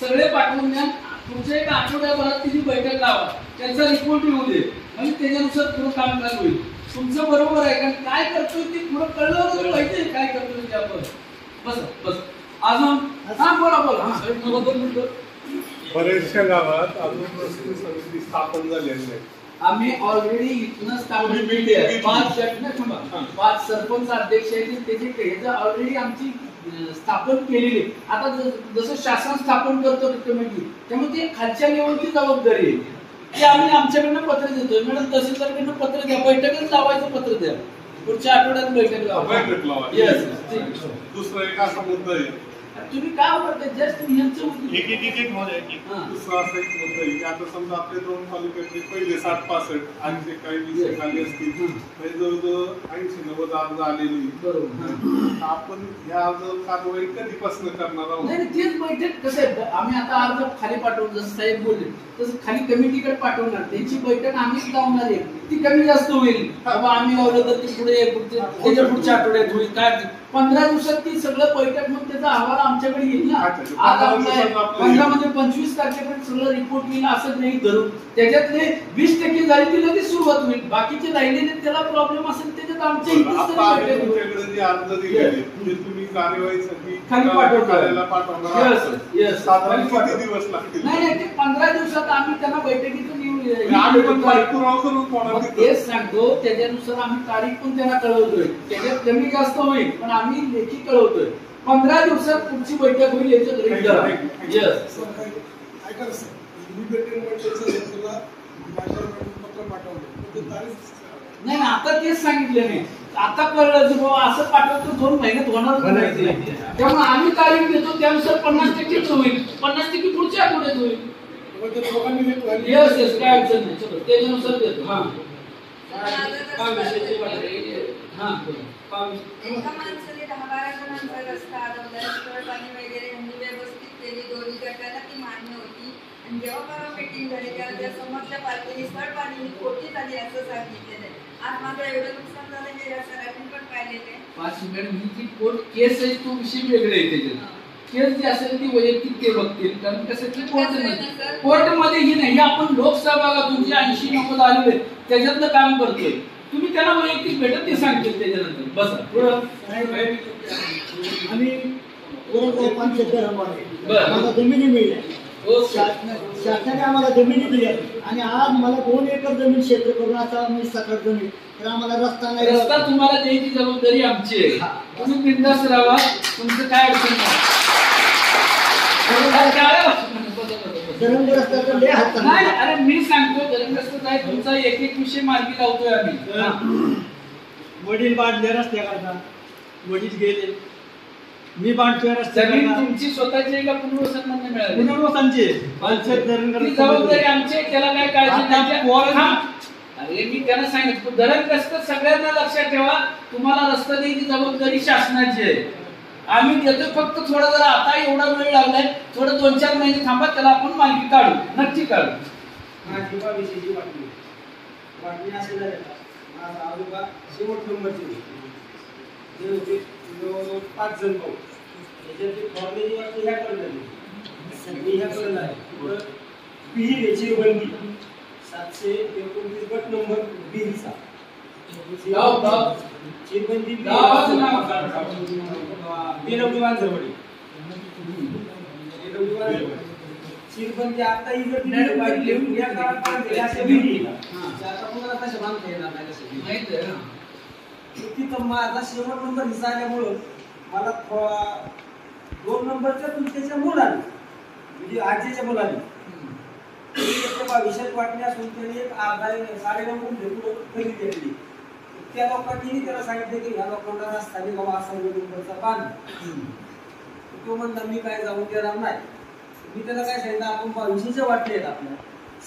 सगळे पाठवून द्या. पुढच्या एक आठवड्याभरात तिची बैठक लावा, त्यांचा रिपोर्ट येऊ दे आणि त्याच्यानुसार पुढे काम चालू होईल. तुमचं बरोबर आहे, कारण काय करतोय ते पुढे कळलं पाहिजे काय करतोय ते आपण. बस बस अजून हा बोला बोला. हा 2 मिनिटं. बरेचशा गावात अजून रस्ते समिती स्थापन झालेली आहे. आम्ही ऑलरेडी इथनं स्थापन केली आहे. 5 सरपंच अध्यक्ष आहेत त्याचे ऑलरेडी आमची स्थापन केलेली. आता जसं शासन स्थापन करतो कमिटी, त्यामुळे ते खालच्या लेवलची जबाबदारी आहे. ते आम्ही आमच्याकडनं पत्र देतोय. मॅडम तहसीलदारकडनं पत्र द्या, बैठकच लावायचं पत्र द्या, पुढच्या आठवड्यात बैठक लावा. येस. दुसरा एक असा मुद्दा आहे, तुम्ही काय करता जस्ट यांचं दुसरा असा एक मुद्दा आहे की आता समजा आपले 2 तालुक्यातले पहिले 60-65 आणि जे काही विषय खाली असतील म्हणजे जवळजवळ 80-90 अर्ज आलेली. बरोबर. आपण ह्या अर्ज कारवाई कधीपासून करणार आहोत? नाही तेच बैठक कसं आहे, आम्ही आता अर्ज खाली पाठवून जसं साहेब बोलले तसं खाली कमिटीकडे पाठवणार. त्यांची बैठक आम्हीच लावणार आहे. ती कमी जास्त होईल. बाबा आम्ही लावलं तर ती पुढे त्याच्या पुढच्या आठवड्यात होईल. काय 15 दिवसात ती सगळं बैठक मग त्याचा अहवाल आमच्याकडे येईल ना. आता 15 मध्ये 25 तारखेपर्यंत सगळं रिपोर्ट येईल असं नाही धरून. त्याच्यातले 20% झाली ती लगेच सुरुवात होईल. बाकीचे राहिलेले त्याला प्रॉब्लेम असेल त्याच्यात आमच्या तुमच्याकडे जे अर्ज दिलेले तुम्ही कार्यवाहीसाठी खाली पाठवणार. साधारण किती दिवस लागतील? नाही ते 15 दिवसात आम्ही त्यांना बैठकीतून येऊन तेच सांगतो. त्याच्यानुसार आम्ही तारीख पण त्यांना कळवतोय. त्याच्यात कमी जास्त होईल पण आम्ही लेखी कळवतोय. 15 दिवसात पुढची बैठक होईल याच्यात नाही आता तेच सांगितलं नाही. आता कळलं बाबा असं पाठवतो 2 महिन्यात होणार नाही. त्यामुळे आम्ही तारीख देतो त्यानुसार 50% होईल. 50% पुढच्या आठवड्यात होईल. येस काय अडचण नाही. चलो त्याच्यानुसार देतो. हा एका माणसाने 10-12 जणांचा रस्ता अडवला, पाणी वगैरे व्यवस्थित केली, दोन्ही गटाला ती मान्य होती. आणि जेव्हा परवा मीटिंग झाली तेव्हा त्या समोरच्या पार्टीने स्थळ पाणी खोटी झाली असं सांगितलेलं आहे. आज माझं एवढं नुकसान झालं हे सरांनी पण पाहिलेलं आहे. 5 मिनिट जी कोर्ट केस आहे तो विषय वेगळे आहे. त्याच्यात केस जी असेल ती वैयक्तिक ते बघतील. कारण कसं कोर्टमध्ये ही नाही. आपण लोकसहभागातून जे 80-90 आलेले त्याच्यातलं काम करतोय. तुम्ही त्यांना वैयक्तिक भेटत ते सांगतील त्याच्यानंतर. बसा आम्हाला जमिनी मिळल्या, शासनाने आम्हाला जमिनी दिल्या आणि आज मला 2 एकर जमीन क्षेत्र करून आता मी सकट जमीन तर आम्हाला रस्ता नाही. रस्ता तुम्हाला द्यायची जबाबदारी आमची आहे. तुम्ही बिनधास्त राहा. तुमचं काय अडचण नाही. नाही अरे मी सांगतो दरंगस्त काय तुमचा एक विषय मार्गी लावतोय आम्ही. वडील बांधले रस्त्याकरता, वडील गेले, मी बांधतोय रस्त्या. तुमची स्वतःची का पुनर्वसनांना मिळाली? पुनर्वसनची जबाबदारी आमची. त्याला काय काळजी. अरे मी त्यांना सांगितलं दरंगस्त सगळ्यांना लक्षात ठेवा. तुम्हाला रस्ता द्यायची जबाबदारी शासनाची आहे. आम्ही देतो फक्त थोडं जरा आता एवढा वेळ लागलाय. थोडं 2-4 महिने थांबा. त्याला आपण मार्गी काढू. नक्की काढू. विषयी वाटणी असे झाले. आजोबा शेवट नंबरचे जवळजवळ 5 जण भाऊ. त्याच्यातली फॉर्मेजी वाटली ह्या कळलं सगळी ह्या कळलं आहे. विहीर याची बंदी 729 गट नंबर विहिरीचा चिरबंदी चिरबंदी आता लिहून या काळात तिथं माझा शेवट नंबर हिस्सा आल्यामुळं मला 2 नंबरच्या तुमच्या मुलाने म्हणजे आजीच्या मुलाने 22 वाटणी असून त्यांनी एक 9.5 गुंठे खरेदी केलेली. त्या लोकांनी त्याला सांगितलं की ह्या लोकांना रस्ता बाबा असा नंबरचा बांध. तो म्हणला मी काय जाऊन देणार नाही. मी त्याला काय सांगितलं आपण 22 वाटले आहेत आपल्या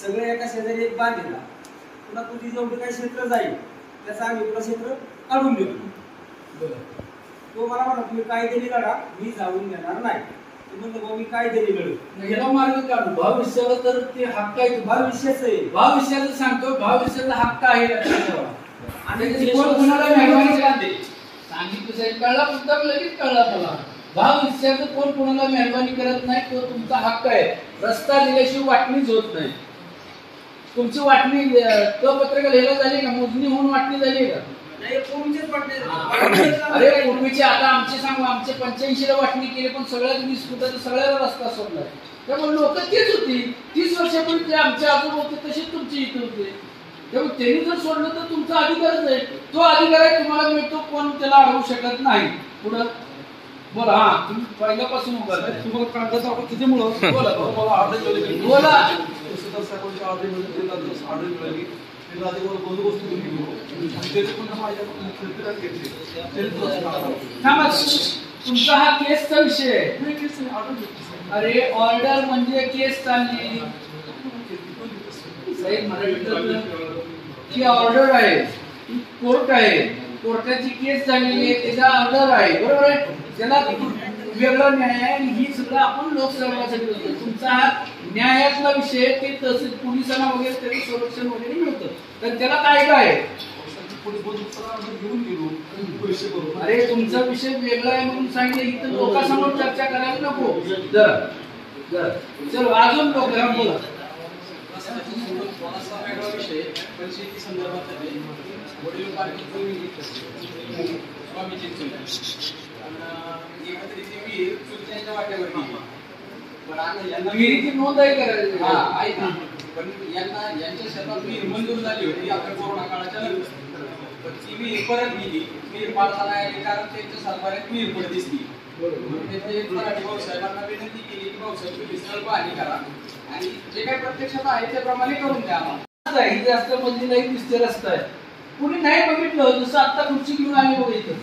सगळे एका शेजारी एक बांध दिला. पुन्हा तुझी जेवढे काही क्षेत्र जाईल त्याचा आम्ही तुला क्षेत्र काढून देतो. तो मला म्हणा तुम्ही काय दिली काढा मी जाऊन देणार नाही. मी काय दिली याला मार्ग काढू. भविष्याला तर ते हक्क आहे. भविष्याच आहे. भविष्याला सांगतो भविष्याला हक्क आहे लक्षात ठेवा. आणि सांगितलं साहेब कळला पुस्तक लगेच कळला मला. भाव हिस्स्याचं कोण कोणाला मेहरबानी करत नाही, तो तुमचा हक्क आहे. रस्ता दिल्याशिवाय वाटणीच होत नाही. तुमची वाटणी पत्रक लिहायला झाली का, मोजणी होऊन वाटणी झाली का? अरे पूर्वीचे आता आमचे सांगू, आमचे 85 ला वाटणी केली, पण सगळ्यात 20 फुटाचा सगळ्याला रस्ता सोडलाय. त्यामुळे लोक तेच होती. 30 वर्षापूर्वी ते आमच्या आजोबा होते तसेच तुमचे इथे होते. त्यामुळे त्यांनी जर सोडलं तर तुमचा अधिकारच आहे. तो अधिकार आहे, तुम्हाला मिळतो, कोण त्याला अडवू शकत नाही. पुढं बोला. हा, तुम्ही पहिल्यापासून तुम्हाला कागदाचा आपण किती मुळे बोला मला ऑर्डर केली बोला. तहसीलदार साहेबांची ऑर्डर मिळाली, ऑर्डर मिळाली, त्याला आधी मला बंदोबस्त करून गेलो, त्याचे पण माझ्या घेतले. तुमचा हा केसचा विषय आहे. अरे ऑर्डर म्हणजे केस चालली. साहेब मराठीत की ऑर्डर आहे, कोर्ट आहे, कोर्टाची केस झालेली आहे, त्याचा ऑर्डर आहे, बरोबर आहे. त्याला वेगळा न्याय आहे. आणि ही सगळं आपण लोकसहभागासाठी करतो. तुमचा हा न्यायातला विषय, ते तहसील पोलिसांना वगैरे त्याचं संरक्षण वगैरे मिळतं. तर त्याला कायदा आहे. घेऊन गेलो पैसे भरून. अरे तुमचा विषय वेगळा आहे म्हणून सांगितलं, इथं लोकांसमोर चर्चा करायला नको. जर चलो अजून लोक बोला. थोडासा वेगळा विषय पंचायती संदर्भात आहे. वडील स्वामीची चुलत्यांच्या वाट्यावरती, पण आता यांना विहिरीची नोंद आहे करायची. हा ऐका, पण यांच्या शेतात विहीर मंजूर झाली होती आपल्या कोरोना काळाच्या नंतर. पण ती विहीर परत गेली. विहीर पाडता नाही आली कारण त्यांच्या सातबाऱ्यात विहीर पुढे दिसली. त्यांनी मराठी भाऊसाहेबांना विनंती केली की भाऊसाहेब तुम्ही स्थळ पाहणी करा आणि जे काही प्रत्यक्षात आहे त्याप्रमाणे करून द्या आम्हाला. जास्त मधली लाईन दिसते रस्ता आहे. कुणी नाही बघितलं, जसं आता खुर्ची घेऊन आली बघ इथं.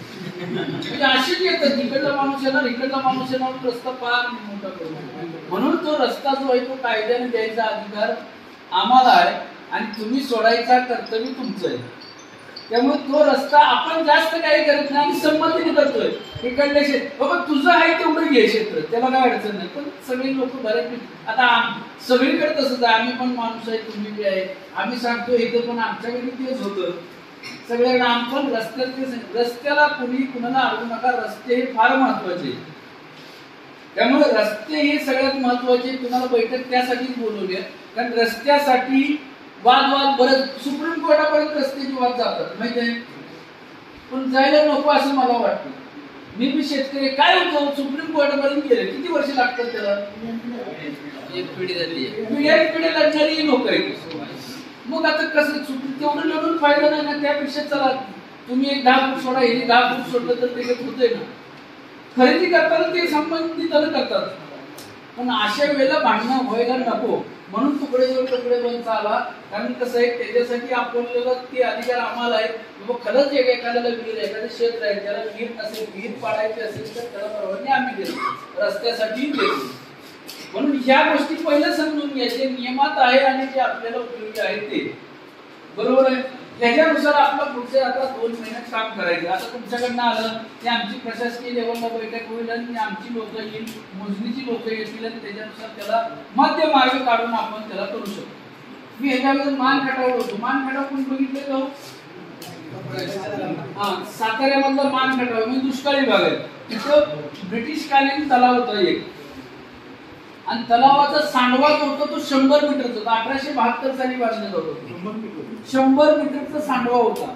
म्हणजे अशीच येतात, इकडला माणूस येणार, इकडला माणूस येणार, रस्ता पार मोठा करून. म्हणून तो रस्ता जो आहे तो कायद्याने द्यायचा अधिकार आम्हाला आहे आणि तुम्ही सोडायचा कर्तव्य तुमचं आहे. त्यामुळे तो रस्ता आपण जास्त काही करत नाही आणि संमतीने करतोय. इकडले शेत बाबा तुझं आहे तेवढं घे क्षेत्र, त्याला काय अडचण नाही. पण सगळे लोक बऱ्यापैकी आता सगळीकडे तसंच आहे. आम्ही पण माणूस आहे, तुम्ही बी आहे. आम्ही सांगतो इथं, पण आमच्याकडे तेच होतं सगळ्यांना. आपण रस्त्याला कुणी कुणाला अडवू नका. रस्ते हे फार महत्वाचे. त्यामुळे रस्ते हे सगळ्यात महत्वाचे. तुम्हाला बैठक त्यासाठीच बोलवली आहे, कारण रस्त्यासाठी वाद बरंच सुप्रीम कोर्टापर्यंत रस्त्याचे वाद जातात माहिती आहे. पण जायला नको असं मला वाटतं. मी बी शेतकरी, काय होतं सुप्रीम कोर्टापर्यंत गेले किती वर्ष लागतात त्याला. एक पिढी झाली, पिढ्या लढणारी लोक आहेत. मग आता कसं तेवढं लढून फायदा नाही ना. त्यापेक्षा चला तुम्ही एक 10 फूट सोडा, हे 10 फूट सोडलं तर त्याच्यात होतंय ना. खरेदी करताना ते संबंधित करतात. पण अशा वेळेला भांडणं व्हायला नको. म्हणून तुकडे बंद चाला. कारण कसं आहे, त्याच्यासाठी आपल्याला ते अधिकार आम्हाला आहे. बाबा खरंच एखाद्याला विहीर, एखादं क्षेत्र आहे, त्याला विहीर पाडायची असेल तर त्याला परवानगी आम्ही देतो, रस्त्यासाठी देतो. म्हणून ह्या गोष्टी पहिलं समजून घ्यायचे. नियमात आहे आणि जे आपल्याला उपयोगी आहे ते बरोबर आहे. त्याच्यानुसार आपलं पुढचे आता 2 महिन्यात काम करायचं. आता तुमच्याकडनं आलं की आमची प्रशासकीय लेवलला बैठक होईल आणि आमची लोक येईल, मोजणीची लोक येतील आणि त्याच्यानुसार त्याला मध्य मार्ग काढून आपण त्याला करू शकतो. मी ह्याच्याबद्दल मानखटाव होतो. मानखटाव कोण बघितले का? साताऱ्यामधला मानखटाव म्हणजे दुष्काळी भाग आहे. तिथं ब्रिटिश कालीन तलाव होता एक, आणि तलावाचा सांडवा जो होता तो 100 मीटरचा होता. 1872 साली बांधण्यात होता. 100 मीटरचा सांडवा होता.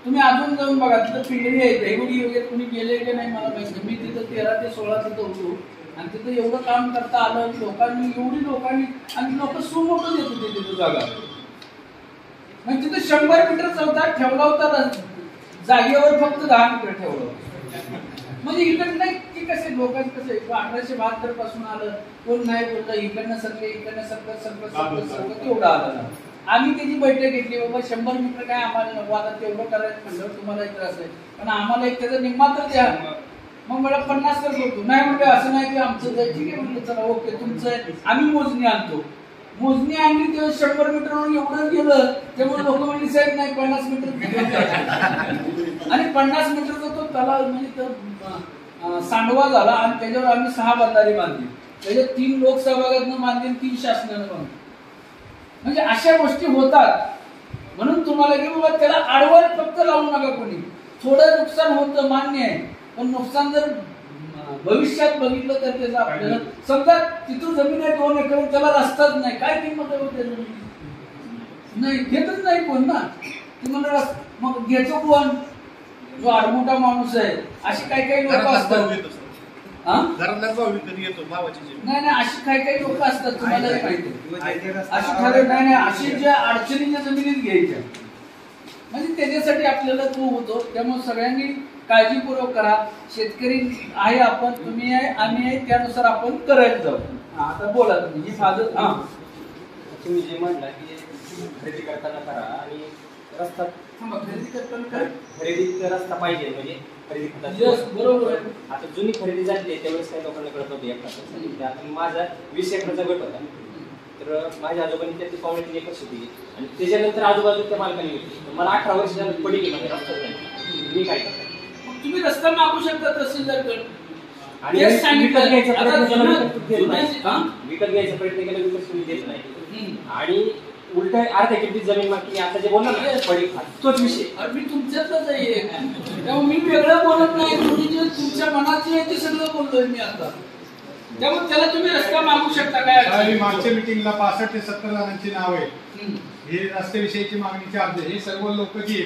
तुम्ही अजून जाऊन बघा, तिथं पिंगळी आहे, दहिवडी वगैरे तुम्ही गेले की नाही मला माहिती. मी तिथं 13 ते 16 तिथं होतो आणि तिथं एवढं काम करता आलं लोकांनी, एवढी लोकांनी, आणि लोक सुमोठं देत होते तिथं जागा. म्हणजे तिथं 100 मीटरचा होता, ठेवला होता जागेवर फक्त 10 मीटर ठेवलं होतं. म्हणजे इकडं नाही की कसे लोकांचं कसं 1872 पासून आलं, कोण नाही बोललं, इकडनं सरकत तेवढं आलं. आम्ही त्याची बैठक घेतली, बाबा 100 मीटर काय आम्हाला वादा तेवढं करायचं म्हणलं, तुम्हाला एक त्रास आहे पण आम्हाला एक त्याचा निम्मा तर द्या. मग मला 50 तर बोलतो, नाही म्हणजे असं नाही की आमचं जाय, ठीक आहे म्हणलं चला ओके तुमचं आहे. आम्ही मोजणी आणतो, मोजणी आणली तेव्हा 100 मीटरवरून एवढं गेलं, त्यामुळे लोक म्हणली साहेब नाही 50 मीटर आणि 50 मीटरचा तो तलाव म्हणजे तो सांडवा झाला आणि त्याच्यावर आम्ही 6 बंधारे बांधली. त्याच्यात 3 लोकसहभागातून बांधले, 3 शासनानं बांधले. म्हणजे अशा गोष्टी होतात. म्हणून तुम्हाला की बाबा त्याला आडवं फक्त लावू नका कोणी. थोडं नुकसान होतं मान्य आहे, पण नुकसान जर भविष्यात बघितलं तर त्याचा आपल्याला समजा तिथून जमीन आहे 2 एकर त्याला रस्ताच नाही, काय किंमत आहे त्या जमिनीची? नाही, घेतच नाही कोण ना. ती म्हणा मग घ्यायचं कोण? जो आडमोठा माणूस आहे. अशी काही लोक असतात. नाही नाही, अशी काही लोक असतात, तुम्हालाही माहिती. अशी खरं नाही, अशी ज्या अडचणीच्या जमिनीत घ्यायच्या म्हणजे त्याच्यासाठी आपल्याला तो होतो. त्यामुळे सगळ्यांनी काळजीपूर्वक करा. शेतकरी आहे आपण, तुम्ही आहे, आम्ही आहे, त्यानुसार आपण करायला जाऊ. आता बोला तुम्ही. ही माझं तुम्ही जे म्हणला की खरेदी करताना करा आणि रस्ता खरेदी करताना काय खरेदीचा रस्ता पाहिजे म्हणजे खरेदी करताना. Yes, बरोबर आहे. आता जुनी खरेदी झाली आहे त्यावेळेस काही लोकांना कळत नव्हते एकटा. आता माझा 20 एकरचा गट होता, तर माझ्या आजोबांनी त्याची 1.5 एकर शेती घेतली आणि त्याच्यानंतर आजूबाजू त्या मालकाने घेतली. मला 18 वर्ष पडी गेली म्हणजे रस्ता नाही. मी काय करतो? तुम्ही रस्ता मागू शकता तहसीलदारकडे. आणि विकत घ्यायचा प्रयत्न केला विकत तुम्ही देत नाही. आणि उलट अर्ध्या किमतीत जमीन मागणी आता जे बोलला ना पडी तोच विषय. मी तुमच्यातच आहे. तेव्हा मी वेगळं बोलत नाही. तुम्ही जे तुमच्या मनात जे आहे ते सगळं बोलतोय मी आता. त्यामुळे त्याला तुम्ही रस्ता मागू शकता. काय मागच्या मिटिंगला 65 ते 70 जणांची नाव आहे. हे रस्त्याविषयीची मागणीचे अर्ज, हे सर्व लोक जे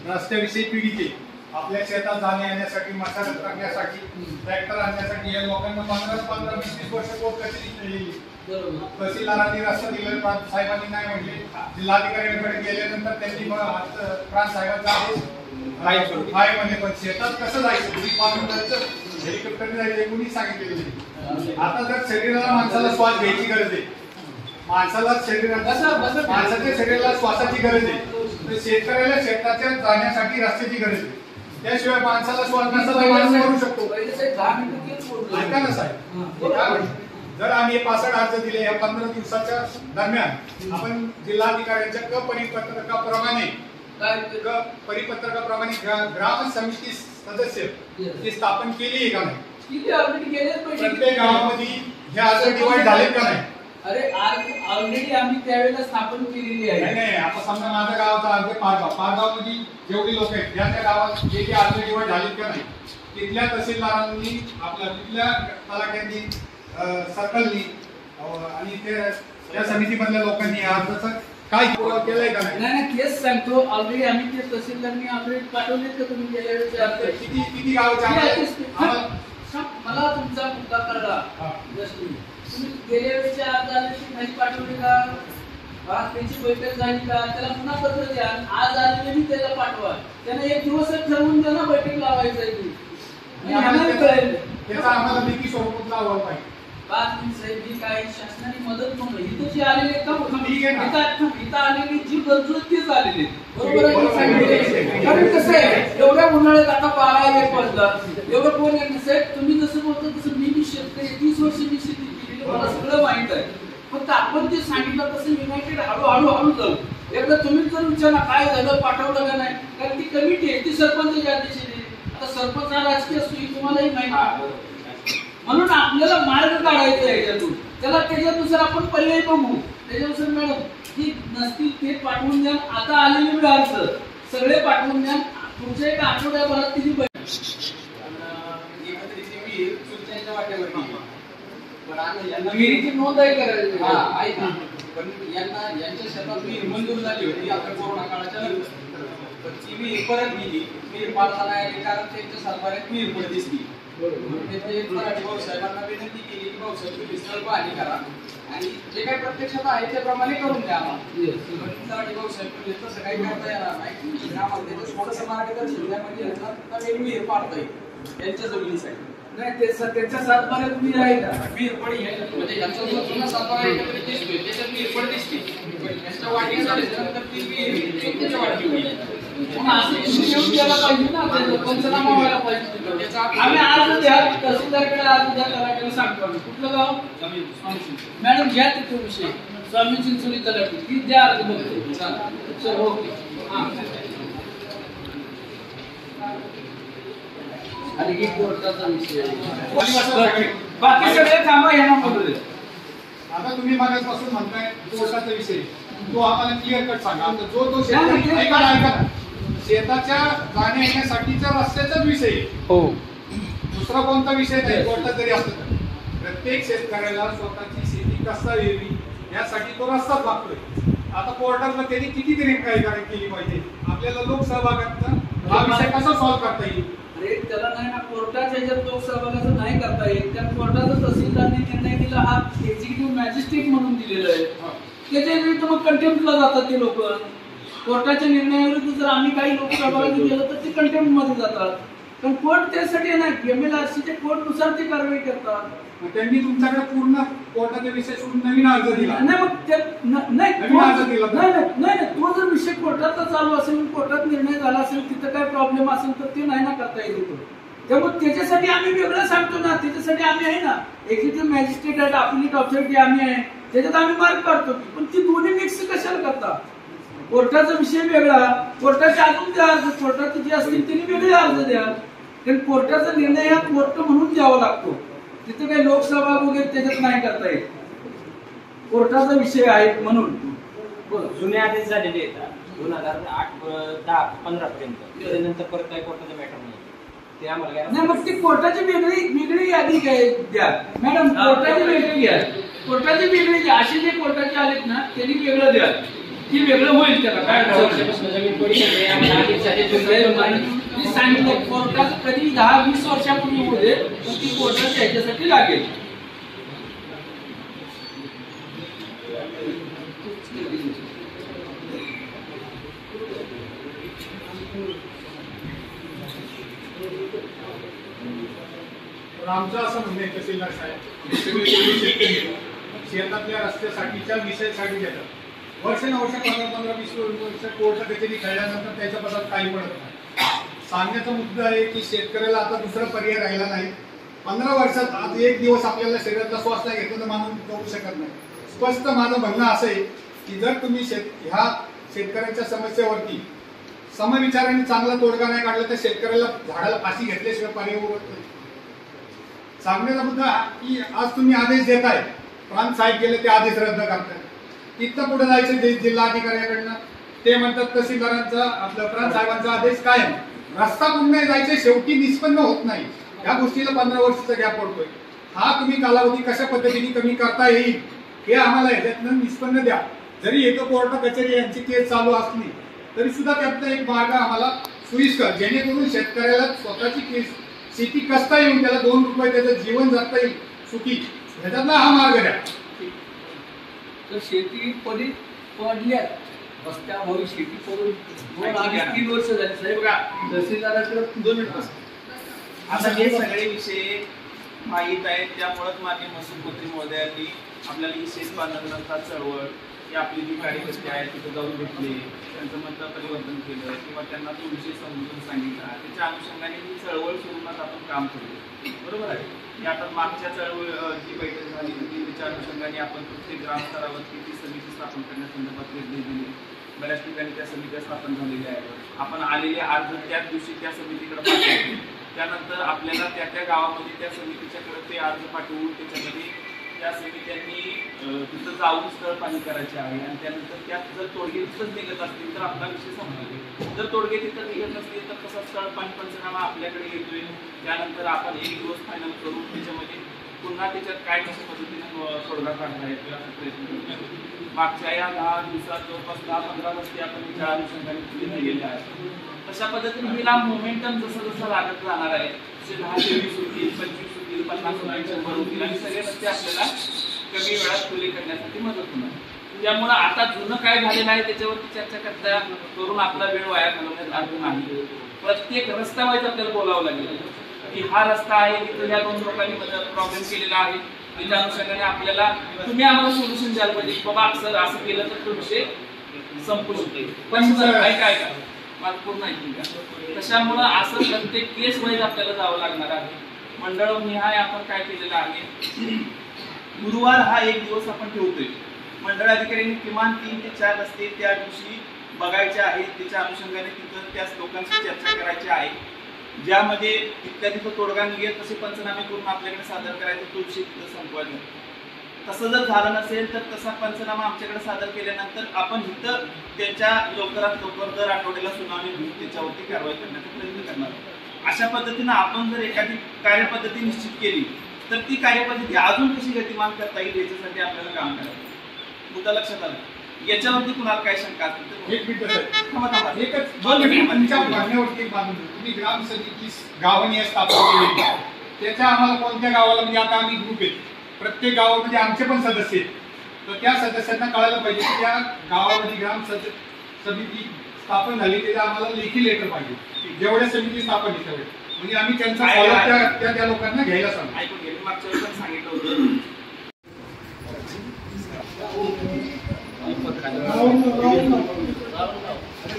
रस्त्याविषयी पीडित आहे, आपल्या शेतात जाण्या येण्यासाठी, मशागत करण्यासाठी, ट्रॅक्टर आणण्यासाठी या लोकांना 15 20 वर्ष कोर्ट कचेरी तहसीलदारांनी रस्ता दिला, प्रांत साहेबांनी नाही म्हणले. जिल्हाधिकाऱ्यांकडे गेल्यानंतर त्यांनी प्रांत साहेबांचा आहे म्हणजे, पण शेतात कसं जायचं? हेलिकॉप्टरने जायचं कोणी सांगितलेलं नाही. आता जर शरीराला माणसाला श्वास घ्यायची गरज आहे, माणसाच्या शरीराला श्वासाची गरज आहे, तर शेतकऱ्याला शेताच्या जाण्यासाठी रस्त्याची गरज आहे. त्याशिवाय माणसाला श्वास नसताना माणूस मरू शकतो. ऐका ना साहेब, जर आम्ही 65 अर्ज दिले या 15 दिवसाच्या दरम्यान, आपण जिल्हाधिकाऱ्यांच्या परिपत्रकाप्रमाणे ग्राम समिती सदस्य ती स्थापन केली आहे का नाही? प्रत्येक गावामध्ये हे अर्ज डिवाइड झाले का नाही? अरे ऑलरेडी आम्ही त्यावेळेला स्थापन केलेली आहे. नाही, आता समजा माझ्या गावाचा अर्ज पारगाव मध्ये जेवढी लोक आहेत त्या गावात जे अर्ज डिवाइड झाले का नाही, तिथल्या तहसीलदारांनी आपल्या तिथल्या तलाट्यांनी सर्कलनी आणि त्या समितीमधल्या लोकांनी अर्जाचं काय केलंय का नाही? नाही, तेच सांगतो. ऑलरेडी आम्ही ते तहसीलदारांनी ऑलरेडी पाठवले का तुम्ही गेल्या वेळेस किती गावाचे? मला तुमचा मुद्दा कळला. तुम्ही गेल्या वेळेच्या अर्ज आल्याची खाली पाठवली का? त्याची बैठक झाली का? त्याला पुन्हा पत्र द्या. आज आलेले मी त्याला पाठवा. त्यांना 1 दिवस ठरवून त्यांना बैठक लावायचं आहे. त्याचा आम्हाला लेखी स्वरूपात लावावं पाहिजे. 5 दिन साहेब ही काही शासनाने मदत म्हणून इथं जी आलेली इथं आलेली जी गरजू तीच आलेली. बरोबर आहे. कारण कसं आहे, एवढ्या उन्हाळ्यात आता 12-1 वाजतात, एवढं कोण आहे साहेब? तुम्ही जसं बोलतो तसं मी शेतकरी 30 वर्ष मी शेती केलेली, मला सगळं माहित आहे. फक्त आपण जे सांगितलं तसं युनायटेड हळूहळू जाऊ. एकदा तुम्हीच जर विचारला काय झालं, पाठवलं का नाही, कारण ती कमिटी आहे, ती सरपंचाच्या अध्यक्षाने. आता सरपंच हा राजकीय असतो ही तुम्हालाही माहिती. म्हणून आपल्याला मार्ग काढायचा आहे याच्यातून. त्याला त्याच्यानुसार आपण पर्याय बघू. त्याच्यानुसार मॅडम की नसतील ते पाठवून द्या. आता आलेले अर्ज सगळे पाठवून द्या. तुमच्या एका आठवड्याभरात तिची विहिरीची नोंद आहे करायची. पण यांच्या शेतात विहीर मंजूर झाली होती आता कोरोना काळाच्या नंतर. पण ती विहीर परत गेली. विहीर पाडताना आली कारण त्यांच्या सातबाऱ्यात विहीर पडत दिसली. मराठी भाऊसाहेबांना विनंती केली की भाऊसाहेब तुम्ही स्थळ पाहणी करा आणि जे काही प्रत्यक्षात आहे त्याप्रमाणे करून द्या आम्हाला. मराठी भाऊसाहेब तसं काही करता येणार नाही. आम्हाला त्याचं थोडंसं मार्गदर्शन द्या म्हणजे नवीन विहीर पाडता येईल त्यांच्या जमिनीसाठी. नाही त्यांच्या सातबाऱ्यात विहीर आहे का? विहीर पडी आहे म्हणजे यांचा जो जुना सातबारा एकत्र दिसतोय त्याच्यात विहीर पड दिसते. त्यांच्या वाटी झाल्यानंतर ती विहीर त्याच्या वाटी होईल. पाहिजे ना, पंचनामा व्हायला पाहिजे. आम्ही आज द्या तहसीलदारकडे, आज द्या तलाट्याला सांगतो. कुठलं गाव? मॅडम घ्या तिथे विषय स्वामी चिंचोली तलाठी ती द्या अर्ज बघतो. ओके. आणि ही कोर्टाचा विषय. बाकी सगळे कामं यांना बोलू दे. आता तुम्ही मागासपासून म्हणताय कोर्टाचा विषय, तो आम्हाला क्लिअर कट सांगा. आता जो शेताच्या जाण्या येण्यासाठीच्या रस्त्याचाच विषय. हो, दुसरा कोणता विषय नाही कोर्टात जरी असलं तर प्रत्येक शेतकऱ्याला स्वतःची शेती कसा यावी यासाठी तो रस्ताच लागतोय. आता कोर्टाला त्यांनी किती तरी काय केली पाहिजे, आपल्याला लोकसहभागाचा हा विषय कसा सॉल्व्ह करता येईल. अरे त्याला नाही ना कोर्टाच्या ह्याच्यात लोकसहभागाचं नाही करता येत. त्या कोर्टाचा तहसीलदारने निर्णय दिला, हा एक्झिक्युटिव्ह मॅजिस्ट्रेट म्हणून दिलेला आहे. त्याच्या विरुद्ध मग कंटेम्प्टला जातात ते लोक. कोर्टाच्या निर्णयाविरुद्ध जर आम्ही काही लोकसहभागी गेलो तर ते कंटेम्प्ट मध्ये जातात. पण कोर्ट त्यासाठी नाही, MLRCच्या कोर्टनुसार ते कारवाई करतात. त्यांनी तुमच्याकडे पूर्ण कोर्टाचा विषय सोडून नवीन अर्ज दिला नाही, मग नाही तो जर विषय कोर्टाचा चालू असेल, कोर्टात निर्णय झाला असेल, तिथं काय प्रॉब्लेम असेल तर ते नाही ना करता येईल. त्यामुळे त्याच्यासाठी आम्ही वेगळं सांगतो ना, त्याच्यासाठी आम्ही आहे ना, एक्झिक्युटिव्ह मॅजिस्ट्रेट आहे, अपिलेट ऑथॉरिटी आम्ही आहे, त्याच्यात आम्ही मार्क काढतो. पण ती दोन्ही मिक्स कशाला करता. कोर्टाचा विषय वेगळा, कोर्टाचे अजून द्या अर्ज, कोर्टाचे जे असतील त्यांनी वेगळे अर्ज द्या. कारण कोर्टाचा निर्णय हा कोर्ट म्हणून द्यावा लागतो. तिथे काही लोकसभा वगैरे त्याच्यात नाही करता येत. कोर्टाचा विषय आहे म्हणून. जुने आदेश झालेले आहेत 2008, 10, 15 पर्यंत. त्यानंतर परत काही कोर्टाचं मॅटर नाही ते आम्हाला नाही. मग ती कोर्टाची वेगळी यादी काय द्या मॅडम, कोर्टाची वेगळी घ्या, कोर्टाची वेगळी द्या. असे जे कोर्टाचे आलेत ना त्यांनी वेगळं द्या, ती वेगळं होईल. त्याला काय सांगितलं कोर्टाचं कधी 10-20 वर्षापूर्वी होते, तर ती कोर्टाच्या ह्याच्यासाठी लागेल. आमचं असं म्हणणं आहे तहसीलदार साहेब, शेतकरी शेतातल्या रस्त्यासाठीच्या विषयासाठी देतात. वर्ष 15-20 वर्ष कोर्ट कचेरी खेळल्यानंतर त्याच्या पदात काही पडत नाही. सांगण्याचा मुद्दा आहे की शेतकऱ्याला आता दुसरा पर्याय राहिला नाही. 15 वर्षात आज एक दिवस आपल्याला शरीरातला श्वास नाही घेतला तर मानून जाऊ शकत नाही. स्पष्ट माझं म्हणणं असं आहे की जर तुम्ही ह्या शेतकऱ्यांच्या समस्येवरती समविचाराने चांगला तोडगा नाही काढला तर शेतकऱ्याला झाडाला फाशी घेतल्याशिवाय पर्याय उरत नाही. सांगण्याचा मुद्दा की आज तुम्ही आदेश देताय, प्रांत साहेब गेले ते आदेश रद्द करताय, तिथं पुढे जायचं जिल्हा अधिकाऱ्याकडनं ते म्हणतात तहसीलदारांचा आपलं प्रांत साहेबांचा आदेश काय रस्ता पुढे जायचे शेवटी निष्पन्न होत नाही. या गोष्टीला 15 वर्षाचा गॅप पडतोय. हा तुम्ही कालावधी कशा पद्धतीने कमी करता येईल हे आम्हाला ह्याच्यातनं निष्पन्न द्या. जरी येतो कोर्ट कचेरी यांची केस चालू असली तरी सुद्धा त्यातला एक मार्ग आम्हाला सोयीस्कर, जेणेकरून शेतकऱ्याला स्वतःची केस शेती कसता येईल, त्याला 2 रुपये त्याचं जीवन जगता येईल सुखी, ह्याच्यातला हा मार्ग द्या. तर शेती पडल्या रस्त्यावर शेती पडून 2-3 वर्ष झाली. साहेब बघा तहसीलदाराकडे 2 मिनिट. आता हे सगळे विषय माहीत आहेत, त्यामुळेच माननीय महसूल मंत्री महोदयांनी आपल्याला ही शेतपालनाचा चळवळ ही आपली जी कार्यकर्ते आहेत तिथे जाऊन भेटले, त्यांचं मत परिवर्तन केलं किंवा त्यांना तो विषय समजून सांगितला. त्याच्या अनुषंगाने ही चळवळ स्वरूपात आपण काम केलं. बरोबर आहे. ही आता मागच्या चळवळ जी बैठक झाली होती त्याच्या अनुषंगाने आपण प्रत्येक ग्रामस्तरावरती ती समिती स्थापन करण्यासंदर्भात निर्णय दिले. बऱ्याच ठिकाणी त्या समित्या स्थापन झालेल्या आहेत. आपण आलेले अर्ज त्याच दिवशी त्या समितीकडे पाठवले. त्यानंतर आपल्याला त्या त्या गावामध्ये त्या समितीच्याकडे ते अर्ज पाठवून त्याच्यामध्ये त्या समित्यांनी तिथं जाऊन स्थळ पाणी करायचे आहे आणि त्यानंतर त्यात जर तोडगे तिथंच निघत असतील तर आपला विषय संपतो. जर तोडगे तिथं निघत नसतील तर तसा स्थळ पाणी पंचनामा आपल्याकडे येतोय. त्यानंतर आपण 1 दिवस फायनल करून त्याच्यामध्ये पुन्हा त्याच्यात काय कशा पद्धतीने तोडगा काढता येतो असा प्रयत्न करतो. मागच्या या 10 दिवसात जवळपास 10-15 रस्ते आपण त्या अनुषंगाने खुले केलेले आहेत. तशा पद्धतीने हिला मोमेंटम जसं जसं लागत जाणार आहे तसे 10-20 होतील, 25 होतील, 50 होतील, 100 होतील आणि सगळे रस्ते आपल्याला कमी वेळात खुले करण्यासाठी मदत होणार. त्यामुळे आता जुनं काय झालेलं आहे त्याच्यावरती चर्चा करून आपला वेळ वाया घालवण्यात अर्थ नाही. प्रत्येक रस्ता वाईज आपल्याला बोलावं लागेल की हा रस्ता आहे तिथं ह्या 2 लोकांनी प्रॉब्लेम केलेला आहे, त्याच्या अनुषंगाने आपल्याला तुम्ही आम्हाला सोल्युशन द्यायला पाहिजे. बाबा सर असं केलं तर तो विषय संपू शकतो. पण सर काय का माझं पूर्ण ऐकून का. तशामुळं असं प्रत्येक केस वाईज आपल्याला जावं लागणार आहे. मंडळ निहाय आपण काय केलेलं आहे, गुरुवार हा 1 दिवस आपण ठेवतोय. मंडळ अधिकाऱ्यांनी किमान 3 ते 4 रस्ते त्या दिवशी बघायचे आहेत. त्याच्या अनुषंगाने तिथं त्या लोकांशी चर्चा करायची आहे. ज्यामध्ये तिथं तोडगा निघेल तसे पंचनामे करून आपल्याकडे सादर करायचं, तो विषय तिथं संपवायचा. तसं जर झालं नसेल तर तसा पंचनामा आमच्याकडे सादर केल्यानंतर आपण इथं त्याच्या लवकरात लवकर दर आठवड्याला सुनावणी घेऊन त्याच्यावरती कारवाई करण्याचा प्रयत्न करणार आहोत. अशा पद्धतीनं आपण जर एखादी कार्यपद्धती निश्चित केली तर ती कार्यपद्धती अजून कशी गतिमान करता येईल याच्यासाठी आपल्याला काम करायचं. मुद्दा लक्षात आला. याच्यावरती कुणाला काय शंका असतील तर एक मिनिट साहेब. थांबा थांबा. एकच दोन मिनिट तुमच्या म्हणण्यावरती बांधून तुम्ही ग्रामसमिती गावाने स्थापना केली, त्याच्या आम्हाला कोणत्या गावाला म्हणजे आता आम्ही ग्रुप आहे, प्रत्येक गावामध्ये आमचे पण सदस्य आहेत, तर त्या सदस्यांना कळायला पाहिजे की त्या गावामध्ये समिती स्थापन झाली त्याला आम्हाला लेखी लेटर पाहिजे. जेवढ्या समिती स्थापन आहे तेवढे म्हणजे आम्ही त्यांचा follow त्या लोकांना घ्यायला सांगू. ऐकून घे. मी मागच्या वेळेस पण सांगितलं होतं.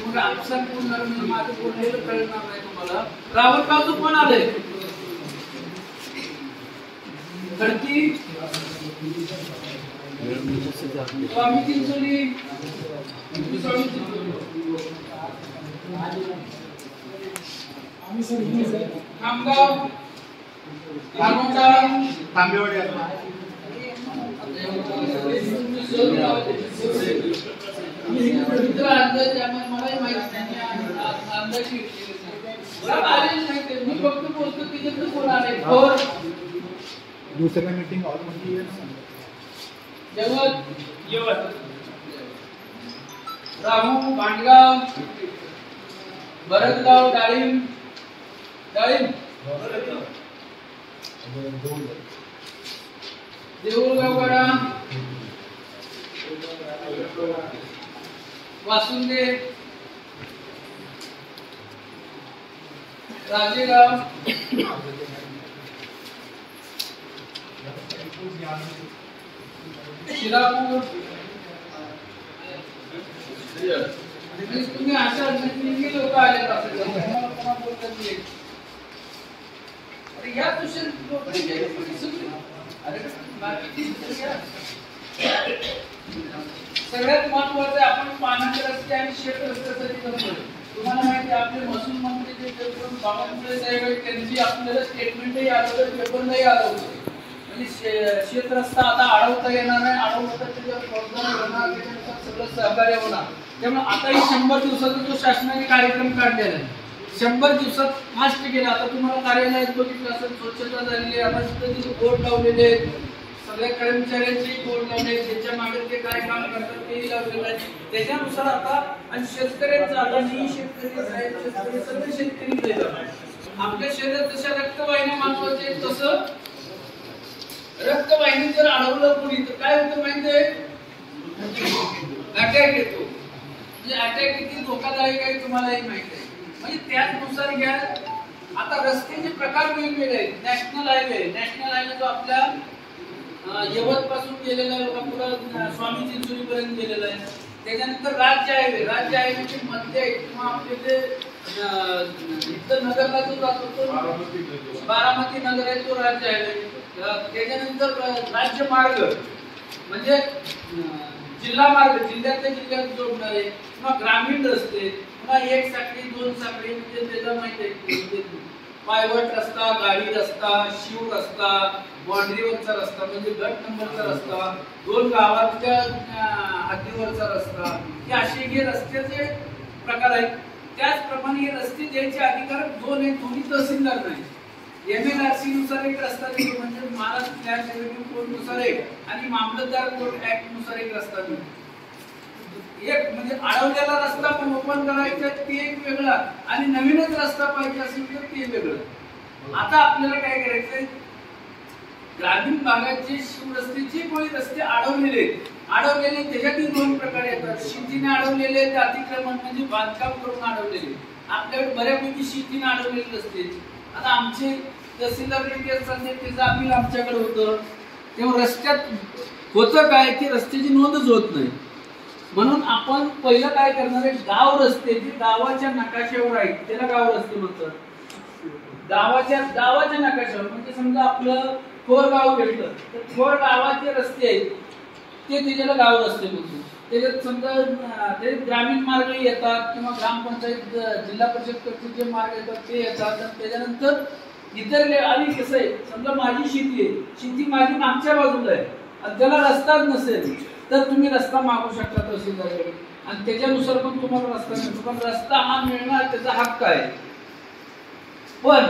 मग आमचा कोण माझं बोललेलं कळणार नाही तुम्हाला. रावत गावचं कोण आलंय खडकी स्वामी चिंचोली खामगाव धामोटा तांबेवाडी मित्र अंदाज मलाही माहिती अंदाजी मी फक्त बोलतो तिथे कोण आले दुसऱ्या मीटिंग हॉलमध्ये यवत राहू भांडगाव भरतगाव डाळिंब देऊळगाववाडा वासुंदे राजेगाव शिरापूर तुम्ही अशा लोक आले या सगळ्यात महत्वाचं आपण पाण्याचे रस्ते आणि शेत रस्त्यासाठी करतो. तुम्हाला माहिती आहे आपले महसूल मंत्री जे बाबामुळे साहेब आहेत त्यांची आपल्याला स्टेटमेंटही आलं होतं, पेपरलाही आलं होतं. म्हणजे शेत रस्ता आता अडवता येणार नाही, अडवलं तर त्याच्यावर फौजदारी होणार, त्याच्यानुसार सगळं सहकार्य होणार. त्यामुळे आताही 100 दिवसाचा जो शासनाने कार्यक्रम काढलेला आहे 100 दिवसात फास्ट केला. आता तुम्हाला कार्यालयात बघितलं असेल स्वच्छता झालेली आहे, आपण बोर्ड लावलेले आहेत, सगळ्या कर्मचाऱ्यांचे बोर्ड लावले, ज्याच्या मागे ते काय काम करतात तेही लावलेलं आहे. त्याच्यानुसार आता आणि शेतकऱ्यांचं आता मी शेतकरी साहेब शेतकरी सगळे शेतकरी आपल्या शरीरात जशा रक्तवाहिन्या महत्वाचे आहेत तसं रक्तवाहिनी जर अडवलं कोणी तर काय होतं माहितीये अटॅक येतो. म्हणजे अटॅक किती धोकादायक आहे तुम्हालाही माहिती आहे. म्हणजे त्याचनुसार घ्या. आता रस्त्याचे प्रकार वेगवेगळे आहेत. नॅशनल हायवे जो आपल्या यवत पासून गेलेला आहे पुढे स्वामी चिंचोली पर्यंत गेलेला आहे. त्याच्यानंतर राज्य हायवेचे मध्ये किंवा आपले जे इतर नगरला जो जातो तो बारामती नगर आहे तो राज्य हायवे. त्याच्यानंतर राज्य मार्ग म्हणजे जिल्हा मार्ग जिल्ह्यातल्या जिल्ह्यात जोडणारे किंवा ग्रामीण रस्ते किंवा 1 साखळी 2 साखळी म्हणजे त्याला माहिती आहे पायवट रस्ता, गाडी रस्ता, शिव रस्ता, बाउंड्रीवरचा रस्ता म्हणजे गट नंबरचा रस्ता, 2 गावाच्या हद्दीवरचा रस्ता, हे असे हे रस्त्याचे प्रकार आहेत. त्याचप्रमाणे हे रस्ते द्यायचे अधिकार 2 आहेत, दोन्ही तहसीलदार नाही. MNRC नुसार एक रस्ता देतो म्हणजे महाराष्ट्र लँड रेव्हेन्यू कोड नुसार एक आणि मामलतदार कोड ऍक्ट नुसार एक रस्ता देतो. एक म्हणजे अडवलेला रस्ता पण ओपन करायचा ते एक वेगळा आणि नवीनच रस्ता पाहिजे असेल तर ते वेगळं. आता आपल्याला काय करायचंय ग्रामीण भागात जे शिवरस्ते जे कोणी रस्ते अडवलेले त्याच्यातील 2 प्रकार येतात. शेतीने अडवलेले ते अतिक्रमण म्हणजे बांधकाम करून अडवलेले. आपल्याकडे बऱ्यापैकी शेतीने अडवलेले रस्ते. आता आमचे तहसीलदार त्याचं अपील आमच्याकडे होतं तेव्हा रस्त्यात होतं काय की रस्त्याची नोंदच होत नाही. म्हणून आपण पहिलं काय करणार आहे गाव रस्ते जे गावाच्या नकाशावर आहेत त्याला गाव रस्ते म्हणतात. गावाच्या नकाशावर म्हणजे समजा आपलं थोर गाव घेतलं तर थोर गावाचे रस्ते आहेत ते त्याच्याला गाव रस्ते म्हणतो. त्याच्यात समजा ते ग्रामीण मार्ग येतात किंवा ग्रामपंचायत जिल्हा परिषद जे मार्ग येतात ते येतात. त्याच्यानंतर इतर आणि कसं आहे समजा माझी शेती आहे, शेती माझी मागच्या बाजूला आहे आणि त्याला रस्ताच नसेल तर तुम्ही रस्ता मागू शकता तहसीलदाराकडे आणि त्याच्यानुसार पण तुम्हाला रस्ता मिळतो. पण रस्ता हा मिळणार त्याचा हक्क आहे. पण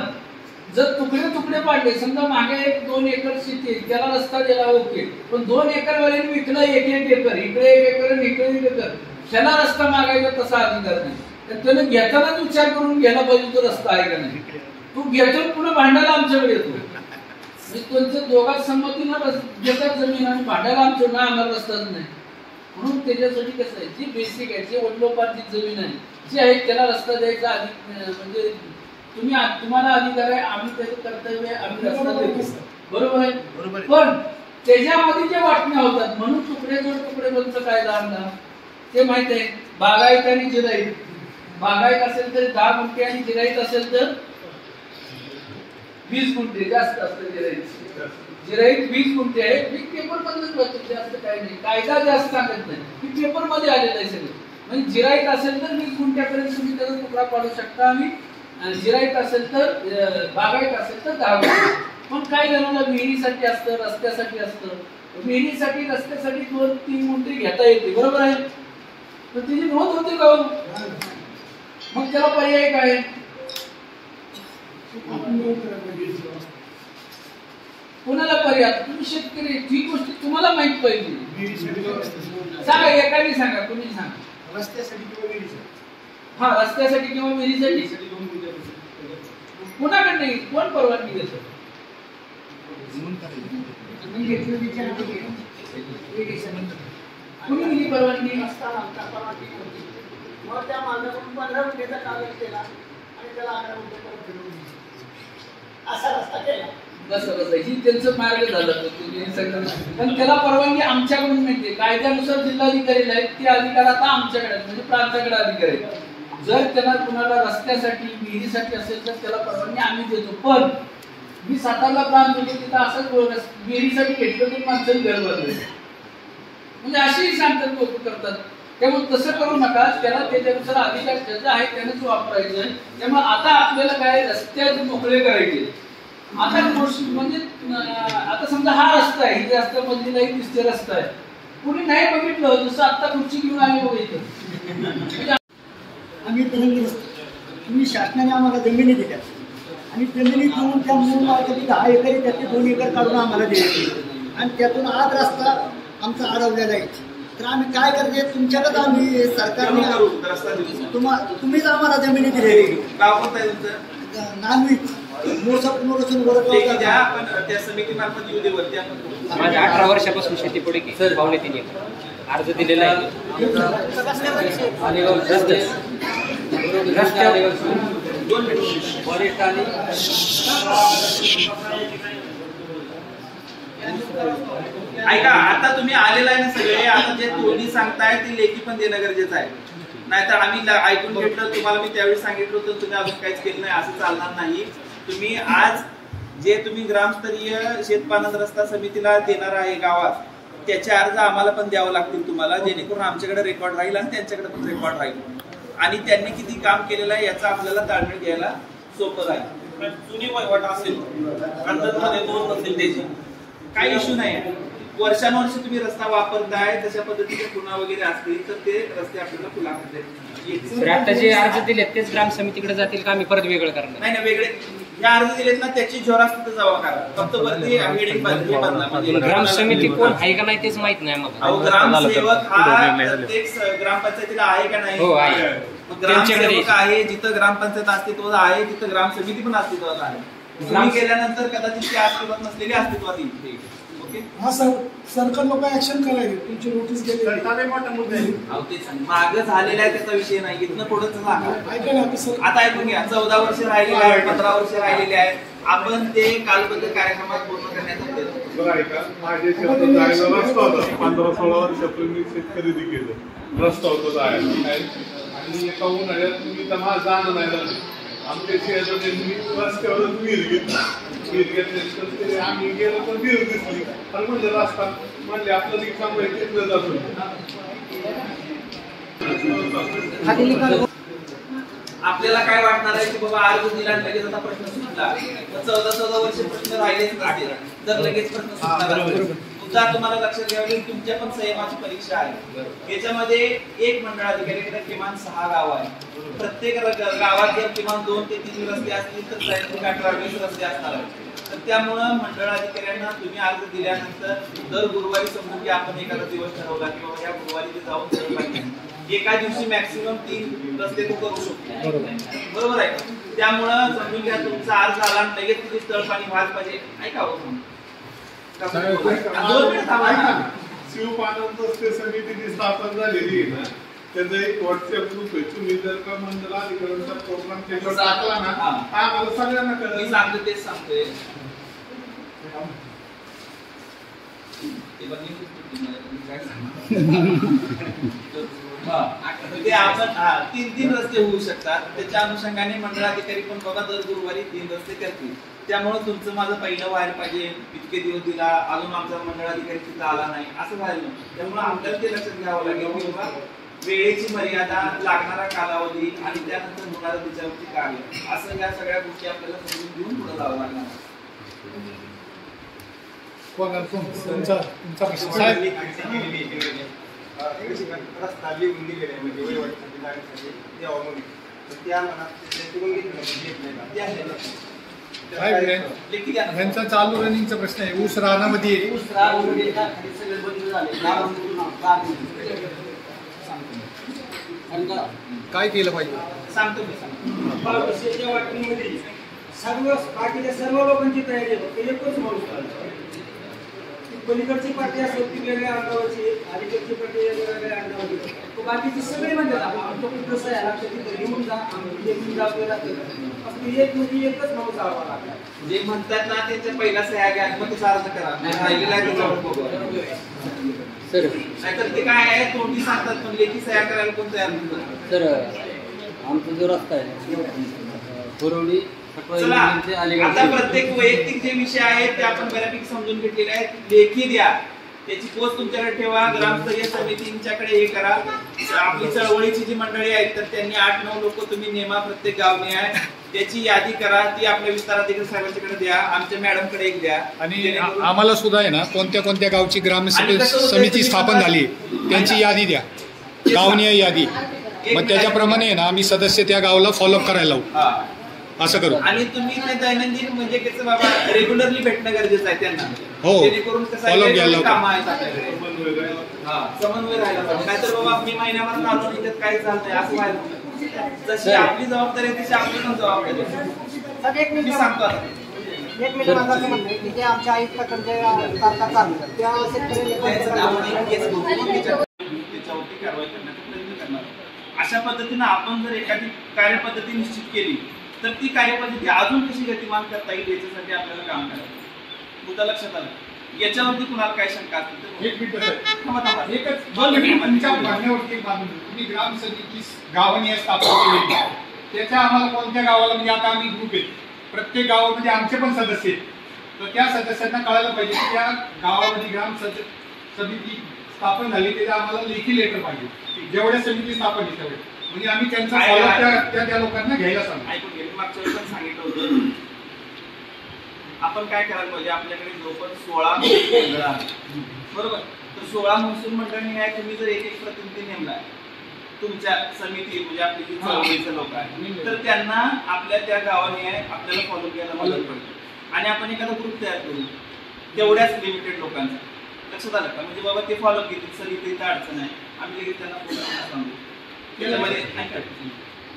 जर तुकडे तुकडे पाडले, समजा मागे 1-2 एकर शेती आहे, त्याला रस्ता दिला ओके, पण 2 एकर वाल्याने विकलं 1-1 एकर, इकडे 1 एकर आणि इकडे 1 एकर, त्याला रस्ता मागायचा तसा अधिकार नाही. तर त्याने घेतानाच विचार करून घ्यायला पाहिजे तो रस्ता आहे का नाही. तू घेतो पुन्हा भांडायला आमच्याकडे येतो, म्हणजे त्यांचं दोघात संमतीनं घेतात जमीन आणि भांडायला आमचं ना आम्हाला रस्ताच नाही. म्हणून त्याच्यासाठी कसं आहे, जी बेसिक आहे, जे वडिलोपार्जित जमीन आहे जी आहे त्याला रस्ता द्यायचा म्हणजे तुम्हाला अधिकार आहे, आम्ही त्याचं कर्तव्य आहे, आम्ही रस्ता देतो. बरोबर आहे. पण त्याच्यामध्ये जे वाटण्या होतात म्हणून तुकडे जोड तुकडे बंदचा कायदा आणला ते माहित आहे. बागायत आणि जिराईत, बागायत असेल तर 10 गुंठे आणि जिराईत असेल तर 20 गुंठे जास्त असतं. जिराईत 20 गुंठे आहे, पेपर मधून जास्त काही नाही, कायदा जास्त सांगत नाही, की पेपर मध्ये आलेलं आहे सगळं. म्हणजे जिराईत असेल तर 20 गुंठ्यापर्यंत तुम्ही त्याचा तुकडा पाडू शकता आणि जिराईत असेल तर बागायत असेल तर 10 गुंठे. पण काय जणांना विहिरीसाठी असतं, रस्त्यासाठी असतं. विहिरीसाठी रस्त्यासाठी 2-3 गुंठे घेता येते, बरोबर आहे. तर त्याची नोंद होते का? मग त्याला पर्याय काय? कोणाला पर्याय? तुम्ही शेतकरी, ही गोष्ट तुम्हाला माहित पाहिजे. सांगा, एकाने सांगा, कोणी सांगा. रस्त्यासाठी किंवा विहिरीसाठी. हा, रस्त्यासाठी किंवा विहिरीसाठी कोणाकडे नाही, कोण परवानगी देतं? कुणी दिली परवानगी? मग त्या मालकाकडून 15 गुंठेचा कागद केला आणि त्याला 11 गुंठे परत फिरवून असा रस्ता केला. बस ही त्यांचं मार्ग झालं. पण त्याला परवानगी आमच्याकडून मिळते. कायद्यानुसार जिल्हाधिकारीला आहेत, ते अधिकार आता आमच्याकडे म्हणजे प्रांताकडे अधिकार आहेत. जर त्याला कुणाला रस्त्यासाठी विहिरीसाठी असेल तर त्याला परवानगी आम्ही देतो. पण मी सातारला प्रांत होतो, तिथं असंच विहिरीसाठी घेतलं तर माणसाने घर बांधलं, म्हणजे असेही सांगतात, लोक करतात. त्यामुळे तसं करू नका. त्याला त्याच्यानुसार अधिकार ज्याचा आहे त्यानेच वापरायचं आहे. त्यामुळे आता आपल्याला काय रस्ते मोकळे करायचे. आता म्हणजे आता समजा हा रस्ता आहे, ही रस्त्यामधली नाही दिसते रस्ता आहे, कुणी नाही बघितलं, जसं आता खुर्ची घेऊन आले बघितलं. आम्ही तुम्ही शासनाने आम्हाला जमिनी दिल्या आणि जमिनी देऊन त्या मूळ मालकाची 10 एकर त्यातले 2 एकर काढून आम्हाला द्यायचे आणि त्यातून आज रस्ता आमचा अडवलेला आहे. तर आम्ही काय करते, तुमच्याकडे आम्ही सरकारने तुम्हीच आम्हाला जमिनी दिलेली. गाव कोणतं आहे तुमचं? नांदवी त्या समितीमार्फत येऊ दे वरती आपण. माझ्या 18 वर्षापासून शेती पुढे की पावणे 3 एकर अर्ज दिलेला आहे. ऐका, आता तुम्ही आलेला आहे ना सगळे, आता जे तोंडी सांगताय ते लेखी पण देणं गरजेचं आहे. नाहीतर आम्ही ऐकून घेतलं, तुम्हाला मी त्यावेळी सांगितलं होतं, तुम्ही अजून काहीच केलं नाही, असं चालणार नाही. तुम्ही आज जे तुम्ही ग्रामस्तरीय शेतपालन रस्ता समितीला देणार आहे गावात, त्याचे अर्ज आम्हाला पण द्यावं लागतील तुम्हाला, जेणेकरून आमच्याकडे रेकॉर्ड राहील आणि त्यांच्याकडे पण रेकॉर्ड राहील आणि त्यांनी किती काम केलेलं आहे याचा आपल्याला ताळमेळ घ्यायला सोपं राहील. जुनी वहिवाट असेल, अंतर्मध्ये नोंद नसेल त्याची, काही इश्यू नाही. वर्षानुवर्ष तुम्ही रस्ता वापरताय, तशा पद्धतीचे खुणा वगैरे असतील तर ते रस्ते आपल्याला खुला करता. आता जे अर्ज दिलेत तेच ग्राम समितीकडे जातील का आम्ही परत वेगळं करणार? नाही नाही, वेगळे जे अर्ज दिलेत ना त्याची झेरॉक्स तिथे जमा करा, फक्त वरती हेडिंग बदला. ग्राम समिती कोण आहे का नाही तेच माहित नाही आम्हाला. ग्रामसेवक हा प्रत्येक ग्रामपंचायतीला आहे का नाही? हो आहे. ग्रामसेवक आहे जिथं ग्रामपंचायत अस्तित्वात आहे, तिथं ग्रामसमिती पण अस्तित्वात आहे. तुम्ही गेल्यानंतर कदाचित ती अस्तित्वात नसलेली अस्तित्वात येईल. हा सर, सरकार लोक ऍक्शन करायचे, तुमची नोटीस गेली माग झालेला आहे त्याचा विषय नाही, इथनं पुढंच ऐका ना. आता ऐकून घ्या, 14 वर्ष राहिलेले आहेत, 15 वर्ष राहिलेले आहेत, आपण ते कालबद्ध कार्यक्रमात पूर्ण करण्याचा प्रयत्न. बरं ऐका, माझ्या शेतात जायला रस्ता होता, 15-16 वर्षापूर्वी शेत खरेदी केलं, रस्ता होता जायला, आणि एका उन्हाळ्यात तुम्ही तमा जाणं नाही झालं. आमच्या शेजाऱ्यांनी रस्त्यावरच विहीर घेतला, विहीर घेतल्यानंतर आम्ही गेलो तर विहीर दिसली, आणि म्हणजे रस्ता म्हणले आपलं रिक्षाम तिथलं जातो. आपल्याला काय वाटणार आहे की बाबा अर्ज दिला आणि लगेच आता प्रश्न सुटला, 14 वर्ष प्रश्न राहिलेच असतील, जर लगेच प्रश्न सुटणार मुद्दा तुम्हाला लक्षात घ्यावा लागेल, तुमच्या पण संयमाची परीक्षा आहे. याच्यामध्ये एक मंडळ अधिकाऱ्याकडे किमान 6 गाव आहे. प्रत्येक गावात जर किमान 2 ते 3 रस्ते असतील तर साहित्यिक 18-20 रस्ते असणार आहेत. तर त्यामुळं मंडळ अधिकाऱ्यांना तुम्ही अर्ज दिल्यानंतर दर गुरुवारी समजून की आपण एखादा दिवस ठरवला किंवा या गुरुवारी ते जाऊन ठरवलं पाहिजे. एका दिवशी मॅक्सिमम 3 रस्ते तो करू शकतो. बरोबर आहे. त्यामुळं समजून घ्या तुमचा अर्ज आला लगेच तुम्ही तळपाणी व्हायला पाहिजे. ऐका हो शिवपानंद रस्ते समिती जी स्थापन झालेली आहे ना, त्याचा एक व्हॉट्सअप ग्रुप आहे. तुम्ही जर का मंडळ अधिकाऱ्यांचा प्रोग्राम त्याच्यावर टाकला ना, आम्हाला सगळ्यांना कळलं. मी सांगतो तेच सांगतोय. ते आपण 3 रस्ते होऊ शकतात. त्याच्या अनुषंगाने मंडळाधिकारी पण बाबा दर गुरुवारी 3 रस्ते करतील. त्यामुळे तुमचं माझं पहिलं व्हायला पाहिजे, इतके दिवस दिला अजून आमचा मंडळाधिकारी तिथं आला नाही असं व्हायला नको. त्यामुळे आपल्याला ते लक्षात घ्यावं लागेल की बाबा वेळेची मर्यादा, लागणारा कालावधी आणि त्यानंतर होणारं त्याच्यावरती कार्य, असं या सगळ्या गोष्टी आपल्याला समजून घेऊन पुढे जावं लागणार. तुमचा प्रश्न साहेब. रस्ता लिहून दिलेला आहे म्हणजे वहिवाटीसाठी जाण्यासाठी द्यावं म्हणून, तर त्या मनात यांचा चालू रनिंगचा प्रश्न आहे. ऊस रानामध्ये काय केलं पाहिजे सांगतो मी. सर्व पार्टीच्या सर्व लोकांची तयारी होते. एकच माणूस पलीकडची पार्टी असेल ती वेगळ्या अंगावरची, अलीकडची पार्टी वेगळ्या अंगावरची, बाकीची सगळे म्हणतात आमच्याकडे कसं आहे लक्षात घेऊन जा, घेऊन जा आपल्याला. एक म्हणजे एकच माणूस आवा लागला. जे म्हणतात ना त्यांच्या पहिला सह्या घ्या मग त्याचा अर्ज करा. नाहीतर ते काय आहे तोंडी सांगतात पण लेखी सह्या करायला कोण तयार नसतं. सर आमचा जो रस्ता आहे बोरवली चला आता प्रत्येक वैयक्तिक जे विषय आहेत ते आपण बऱ्यापैकी समजून घेतलेले आहेत. लेखी द्या, त्याची पोस्ट तुमच्याकडे ठेवा, ग्रामस्तरीय समितींच्याकडे हे करा. आपली चळवळीची जी मंडळी आहेत तर त्यांनी 8-9 लोक तुम्ही नेमा, प्रत्येक गावने आहे त्याची यादी करा, ती आपल्या विस्ताराधिकारी साहेबांच्याकडे द्या, आमच्या मॅडमकडे एक द्या. आणि आम्हाला सुद्धा आहे ना कोणत्या कोणत्या गावची ग्राम समिती स्थापन झाली त्यांची यादी द्या, गावनीय यादी. मग त्याच्याप्रमाणे आहे ना आम्ही सदस्य त्या गावाला फॉलोअप करायला लावू, असं करू. आणि तुम्ही ते दैनंदिन म्हणजे कसं बाबा रेग्युलरली भेटणं गरजेचं आहे त्यांना. हो, जेणेकरून कसं काम आहे समन्वय राहायला पाहिजे. नाहीतर बाबा मी महिन्यावर आलो नाही त्यात काय चालतंय असं व्हायला पाहिजे. जशी आपली जबाबदारी आहे तशी आपली पण जबाबदारी आहे. मी सांगतो आता एक मिनिट माझं असं म्हणणं आहे की जे आमच्या आयुक्ताकडे तारखा चालू त्या त्याच्यावरती कारवाई करण्याचा प्रयत्न करणार. अशा पद्धतीनं आपण जर एखादी कार्यपद्धती निश्चित केली तर ती कार्यपद्धती अजून कशी गतिमान करता येईल याच्यासाठी आपल्याला काम करायचं. मुद्दा लक्षात आला. याच्यावरती कुणाला काय शंका असतील एक मिनिट तुम्ही ग्राम समिती गावाने स्थापन केली त्याच्या आम्हाला कोणत्या गावाला म्हणजे आता आम्ही ग्रुप आहे प्रत्येक गावामध्ये आमचे पण सदस्य आहेत तर त्या सदस्यांना कळायला पाहिजे की त्या गावामध्ये ग्राम समिती स्थापन झाली त्याच्या आम्हाला लेखी लेटर पाहिजे. जेवढ्या समिती स्थापन आहे तेवढे म्हणजे आम्ही त्यांचा त्या लोकांना घ्यायला सांगू. ऐकून घ्या. मागच्या वेळी पण सांगितलं होतं आपण काय करायला पाहिजे. आपल्याकडे जवळपास 16 मंडळ आहेत बरोबर. तर 16 महसूल मंडळांनी आहे तुम्ही जर एक प्रतिनिधी नेमला तुमच्या समिती म्हणजे आपली जी चळवळीचे लोक आहेत तर त्यांना आपल्या त्या गावाने आहे आपल्याला फॉलो करायला मदत पडते. आणि आपण एखादा ग्रुप तयार करू तेवढ्याच लिमिटेड लोकांचा. लक्षात आलं का. म्हणजे बाबा ते फॉलो घेतील सर इथे इथं अडचण आहे आम्ही लगेच त्यांना पुन्हा सांगू.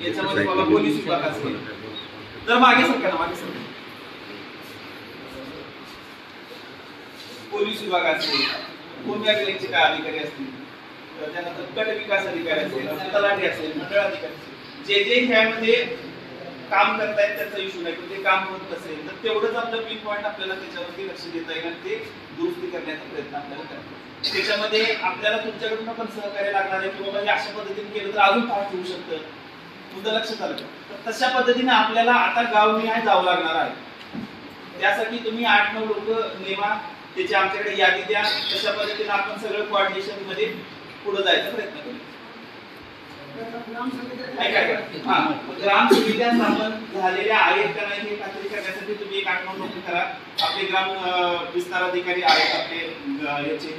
याच्यामध्ये बाबा पोलीस विभाग असेल तर मागे सरकार मागे सरकार पोलीस विभाग असेल, भूमिअभिलेखचे काय अधिकारी असतील, त्यानंतर गट विकास अधिकारी असेल, तलाठी असेल, मंडळ अधिकारी असेल, जे ह्यामध्ये काम करतायत त्याचा इश्यू नाही पण ते काम होत असेल तर तेवढंच आपलं पिन पॉईंट आपल्याला त्याच्यावरती लक्ष देता येईल आणि ते दुरुस्ती करण्याचा प्रयत्न आपल्याला करायचा. त्याच्यामध्ये आपल्याला तुमच्याकडून पण सहकार्य लागणार आहे की बाबा हे अशा पद्धतीने केलं तर अजून फास्ट होऊ शकतं. मुद्दा लक्षात आलं. तर तशा पद्धतीने आपल्याला आता गावनिहाय जावं लागणार आहे. त्यासाठी तुम्ही 8-9 लोक नेमा, त्याची आमच्याकडे यादी द्या. तशा पद्धतीने आपण सगळं कोऑर्डिनेशन मध्ये पुढे जायचा प्रयत्न करू. ग्राम सुविधा स्थापन झालेल्या आहेत का नाही हे खात्री करण्यासाठी तुम्ही एक आठवण नोंद करा. आपले ग्राम विस्तार अधिकारी आहेत आपले याचे,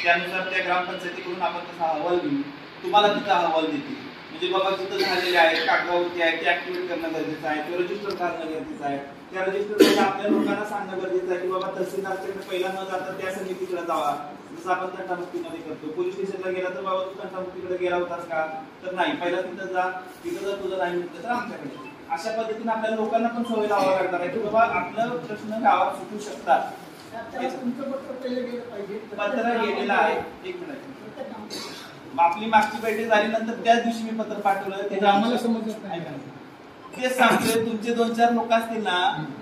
त्यानुसार त्या ग्रामपंचायतीकडून आपण तसा अहवाल घेऊ, तुम्हाला तिथं अहवाल देतील. म्हणजे बाबा जिथं झालेले आहेत कागदावरती आहेत ते ऍक्टिव्हेट करणं गरजेचं आहे, ते रजिस्टर करणं गरजेचं आहे. त्या रजिस्टरमध्ये आपल्या लोकांना सांगणं गरजेचं आहे की बाबा तहसीलदारच्याकडे पहिला न जाता त्या समितीकडे जावा. जसं आपण तंटामुक्तीमध्ये करतो, पोलीस स्टेशनला गेला तर बाबा तू तंटामुक्तीकडे गेला होतास का, तर नाही, पहिला तिथं जा, तिथं जर तुझं नाही मिळतं तर आमच्याकडे. अशा पद्धतीने आपल्या लोकांना पण सवय लावावी लागणार आहे की बाबा आपलं प्रश्न गावात सुटू शकतात. पत्र गेलेलं आहे. एक मिनिट, आपली मागची बैठक झाल्यानंतर त्याच दिवशी मी पत्र पाठवलं. आम्हाला समजत नाही. तेच सांगतोय, तुमचे 2-4 लोक असतील ना,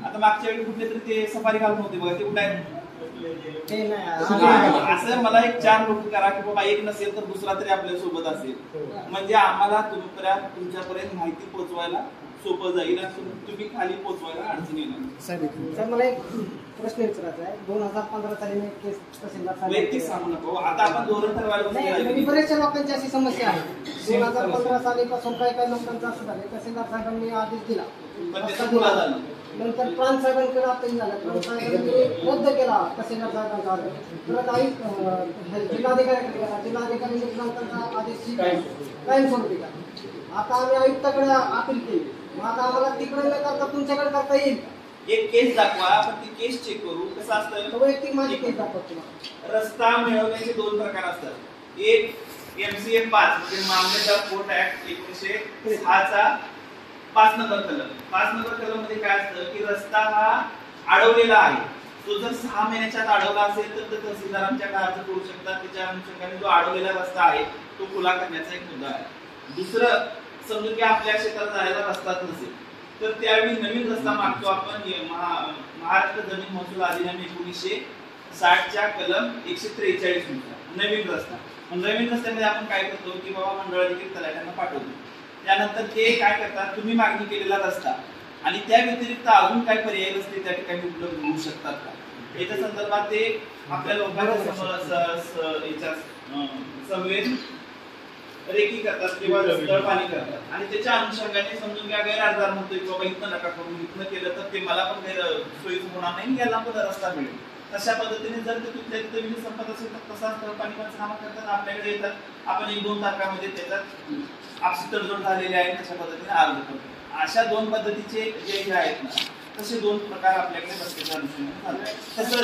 आता मागच्या वेळी कुठले तरी ते सफारी घालून होते बघा, ते कुठे आहेत असं मला एक 4 लोक करा की बाबा एक नसेल तर दुसरा तरी आपल्या सोबत असेल, म्हणजे आम्हाला तुमच्यापर्यंत माहिती पोहोचवायला सोपं जाईल आणि तुम्ही खाली पोहोचवायला अडचण येणार. साहेब मला एक प्रश्न विचारायचा आहे. 2015 साली मी केस तहसीलदार वैयक्तिक सांगू नको, आता आपण धोरण ठरवायला बऱ्याचशा लोकांची अशी समस्या आहे. 2015 सालीपासून काही लोकांचा असं झालं, तहसीलदार साहेबांनी आदेश दिला, नंतर प्रांत साहेबांकडे आताही झालं, प्रांत साहेबांनी रद्द केला तहसीलदार साहेबांचा आदेश, परत जिल्हाधिकाऱ्याकडे गेला, जिल्हाधिकाऱ्यांनी नंतरचा आदेश कायमस्वरूपी केला. आता आम्ही आयुक्ताकडे अपील केली, मग आता आम्हाला तिकडे न करता तुमच्याकडे करता येईल. एक केस दाखवा, आपण ती केस चेक करू. कसं असतं, वैयक्तिक माझी केस दाखवतो. रस्ता मिळवण्याचे 2 प्रकार असतात. एक MCA 5 म्हणजे मामलेदार कोर्ट ऍक्ट 1906चा 5 नंबर कलम. 5 नंबर कलम मध्ये काय असतं की रस्ता हा अडवलेला आहे, तो जर 6 महिन्याच्या आत अडवला असेल तर तहसीलदार आमच्याकडे अर्ज करू शकतात. त्याच्या अनुषंगाने जो अडवलेला रस्ता आहे तो खुला करण्याचा एक मुद्दा आहे. दुसरं, समजून की आपल्या क्षेत्रात जायला रस्ताच नसेल तर त्यावेळी नवीन रस्ता मागतो आपण. महाराष्ट्र जमीन महसूल अधिनियम 1960च्या कलम 143 नुसार नवीन रस्ता. नवीन रस्त्यामध्ये आपण काय करतो की बाबा मंडळाधिकारी तलाठ्यांना पाठवतो, त्यानंतर ते काय करतात, तुम्ही मागणी केलेला रस्ता आणि त्या व्यतिरिक्त अजून काय पर्यायी रस्ते त्या ठिकाणी उपलब्ध होऊ शकतात का, याच्या संदर्भात ते आपल्या लोकांच्या समवेत रेकी करतात किंवा तळपाणी करतात. आणि त्याच्या अनुषंगाने समजून घ्या गैरहजर म्हणतोय की बाबा इथं नका करून, इथनं केलं तर ते मला पण गैर सोयीचं होणार नाही, याला पण रस्ता मिळेल. तशा पद्धतीने जर ते तुमच्या तिथे विधी संपत असेल तर तसा तळपाणी पंचनामा करतात, आपल्याकडे येतात, आपण 1-2 तारखामध्ये त्याच्यात आपसी तडजोड झालेले आहे तशा पद्धतीने अर्ज करतो. अशा 2 पद्धतीचे जे आहेत ना, तसे 2 प्रकार आपल्याकडे रस्त्याच्या अनुषंगाने तसं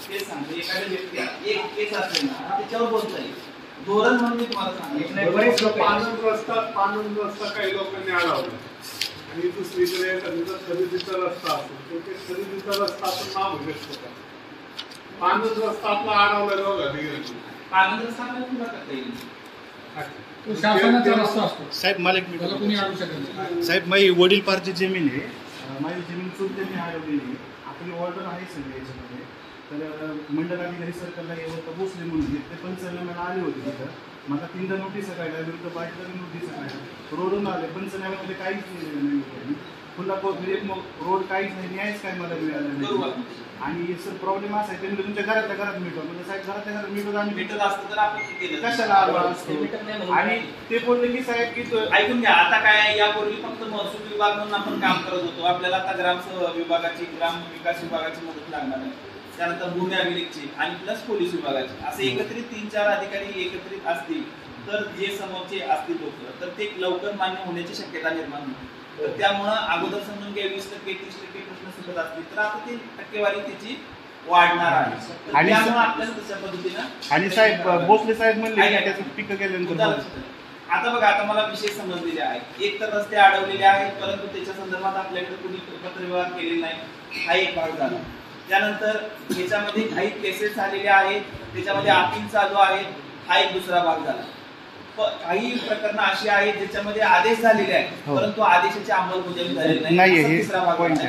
ते सांगतो. एखाद्या व्यक्ती एक केस असेल ना त्याच्यावर बोलता येईल. धोरण म्हणून मी तुम्हाला सांगितलं पानंद रस्ता काही लोकांनी अडवला आणि दुसरीकडे खरेदीचा रस्ता असतो, ते खरेदीचा रस्ता आपण नाव घेऊ शकतो. पानंद रस्ता आपला अडवला बघा, पानंद रस्ता आपल्याला पुन्हा करता येईल. शासनाचा रस्ता असतो. साहेब मला एक मिनिट, कोणी अडवू शकत. साहेब माझी वडीलपारची जमीन आहे, माझी जमीन चुलत्यांनी अडवलेली आहे. आपली ऑर्डर आहे सगळी याच्यामध्ये. तर मंडळ अधिकारी सर्कलला येवं भोसले म्हणून ते पंचनाम्याला आले होते तिथं. मग आता 3दा नोटीस काढल्या, विरुद्ध बाईकला नोटीस काढल्या, रोडून आले, पंचनाम्यामध्ये काहीच नाही, पुन्हा रोड काहीच नाही, न्यायच काय मला मिळालं नाही. आणि सर प्रॉब्लेम असा आहे, त्यांनी तुमच्या घरातल्या घरात मिटवा, म्हणजे साहेब घरातल्या घरात मिटवत आणि भेटत असतं तर आपण कशाला आलो असतो. आणि ते बोलले की साहेब की ऐकून घ्या, आता काय यापूर्वी फक्त महसूल विभाग म्हणून आपण काम करत होतो, आपल्याला आता ग्राम विभागाची, ग्राम विकास विभागाची मदत लागणार आहे, त्यानंतर भूमी अभिलेखची आणि प्लस पोलीस विभागाची, असे एकत्रित 3-4 अधिकारी एकत्रित असतील तर जे समोरचे असतील लोक तर ते लवकर मान्य होण्याची शक्यता निर्माण होते. तर त्यामुळं अगोदर समजून घ्या 20% 30% प्रश्न सुटत असतील तर आता ती टक्केवारी त्याची वाढणार आहे. आणि त्यामुळे आपल्याला तशा पद्धतीनं. आणि साहेब भोसले साहेब म्हणले त्याचं पिकं केल्यानंतर आता बघा, आता मला विषय समजलेले आहेत. एक तर रस्ते अडवलेले आहेत परंतु त्याच्या संदर्भात आपल्याकडे कोणी पत्रव्यवहार केलेला नाही, हा एक भाग झाला. त्यानंतर याच्यामध्ये काही केसेस झालेले आहेत, त्याच्यामध्ये अपील चालू आहे, हा एक दुसरा भाग झाला. काही प्रकरणं अशी आहेत ज्याच्यामध्ये आदेश झालेले आहेत परंतु आदेशाची अंमलबजावणी झालेली नाही, असा तिसरा भाग आहे.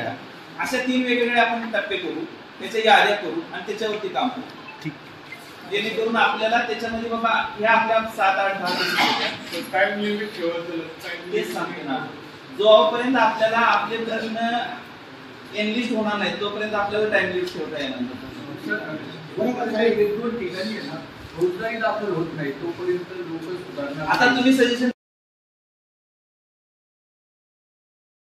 अशा 3 वेगवेगळे आपण टप्पे करू, त्याच्या याद्या करू आणि त्याच्यावरती काम करू, जेणेकरून आपल्याला त्याच्यामध्ये बाबा ह्या आपल्या 7-8 टाइम लिमिट ठेवायचं. तेच सांगते ना, जोपर्यंत आपल्याला आपले प्रश्न एनलिस्ट होणार नाही तोपर्यंत आपल्याला टाइम लिमिट ठेवता येणार नाही. 2 ठिकाणी आहे ना फौजदारी दाखल होत नाही तोपर्यंत लोक सुधारणा आता तुम्ही सजेशन